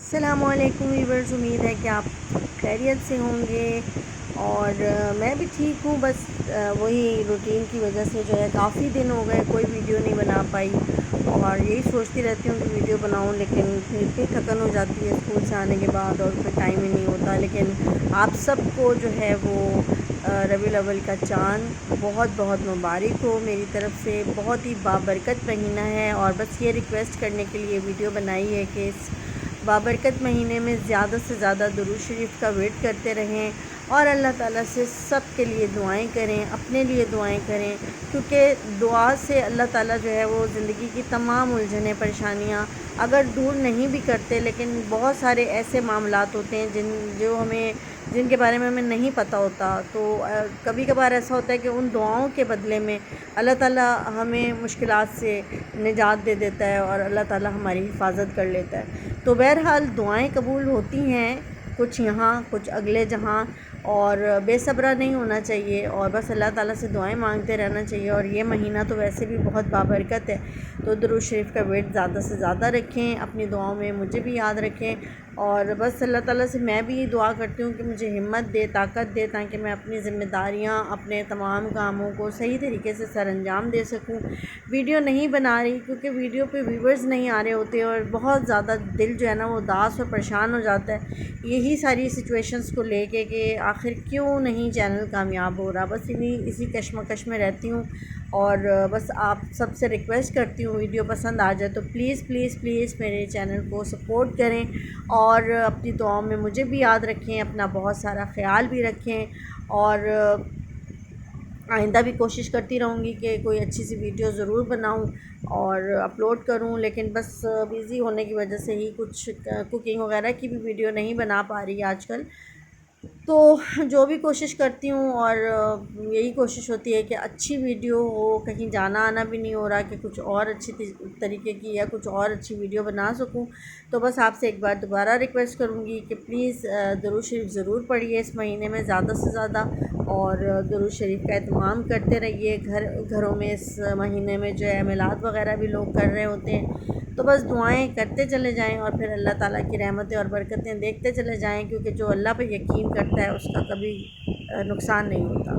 السلام علیکم ویورز، امید ہے کہ آپ خیریت سے ہوں گے اور میں بھی ٹھیک ہوں. بس وہی روٹین کی وجہ سے جو ہے کافی دن ہو گئے کوئی ویڈیو نہیں بنا پائی اور یہی سوچتی رہتی ہوں کہ ویڈیو بناؤں، لیکن پھر اتنی تھکن ہو جاتی ہے اسکول سے آنے کے بعد اور پھر ٹائم ہی نہیں ہوتا. لیکن آپ سب کو جو ہے وہ ربیع الاول کا چاند بہت بہت مبارک ہو میری طرف سے. بہت ہی بابرکت مہینہ ہے اور بس یہ ریکویسٹ کرنے کے لیے ویڈیو بنائی ہے کہ اس بابرکت مہینے میں زیادہ سے زیادہ درود شریف کا ویٹ کرتے رہیں اور اللہ تعالیٰ سے سب کے لیے دعائیں کریں، اپنے لیے دعائیں کریں، کیونکہ دعا سے اللہ تعالیٰ جو ہے وہ زندگی کی تمام الجھنیں پریشانیاں اگر دور نہیں بھی کرتے، لیکن بہت سارے ایسے معاملات ہوتے ہیں جن کے بارے میں ہمیں نہیں پتہ ہوتا. تو کبھی کبھار ایسا ہوتا ہے کہ ان دعاؤں کے بدلے میں اللہ تعالیٰ ہمیں مشکلات سے نجات دے دیتا ہے اور اللہ تعالیٰ ہماری حفاظت کر لیتا ہے. تو بہرحال دعائیں قبول ہوتی ہیں، کچھ یہاں کچھ اگلے جہاں، اور بے صبرا نہیں ہونا چاہیے اور بس اللہ تعالیٰ سے دعائیں مانگتے رہنا چاہیے. اور یہ مہینہ تو ویسے بھی بہت بابرکت ہے، تو درود شریف کا ویٹ زیادہ سے زیادہ رکھیں، اپنی دعاؤں میں مجھے بھی یاد رکھیں. اور بس اللہ تعالیٰ سے میں بھی دعا کرتی ہوں کہ مجھے ہمت دے، طاقت دے، تاکہ میں اپنی ذمہ داریاں، اپنے تمام کاموں کو صحیح طریقے سے سر انجام دے سکوں. ویڈیو نہیں بنا رہی کیونکہ ویڈیو پہ ویورز نہیں آ رہے ہوتے اور بہت زیادہ دل جو ہے نا وہ اداس اور پریشان ہو جاتا ہے یہی ساری سچویشنز کو لے کے کہ آخر کیوں نہیں چینل کامیاب ہو رہا. بس اسی کشمکش میں رہتی ہوں اور بس آپ سب سے ریکویسٹ کرتی ہوں ویڈیو پسند آ جائے تو پلیز پلیز پلیز میرے چینل کو سپورٹ کریں اور اپنی دعاؤں میں مجھے بھی یاد رکھیں، اپنا بہت سارا خیال بھی رکھیں. اور آئندہ بھی کوشش کرتی رہوں گی کہ کوئی اچھی سی ویڈیو ضرور بناؤں اور اپلوڈ کروں، لیکن بس بیزی ہونے کی وجہ سے ہی کچھ کوکنگ وغیرہ کی بھی ویڈیو نہیں بنا پا رہی آج کل. تو جو بھی کوشش کرتی ہوں اور یہی کوشش ہوتی ہے کہ اچھی ویڈیو ہو، کہیں جانا آنا بھی نہیں ہو رہا کہ کچھ اور اچھی طریقے کی یا کچھ اور اچھی ویڈیو بنا سکوں. تو بس آپ سے ایک بار دوبارہ ریکویسٹ کروں گی کہ پلیز درود شریف ضرور پڑھیے اس مہینے میں زیادہ سے زیادہ اور درود شریف کا اہتمام کرتے رہیے. گھروں میں اس مہینے میں جو ہے میلاد وغیرہ بھی لوگ کر رہے ہوتے ہیں، تو بس دعائیں کرتے چلے جائیں اور پھر اللہ تعالیٰ کی رحمتیں اور برکتیں دیکھتے چلے جائیں، کیونکہ جو اللہ پہ یقین کرتا ہے اس کا کبھی نقصان نہیں ہوتا.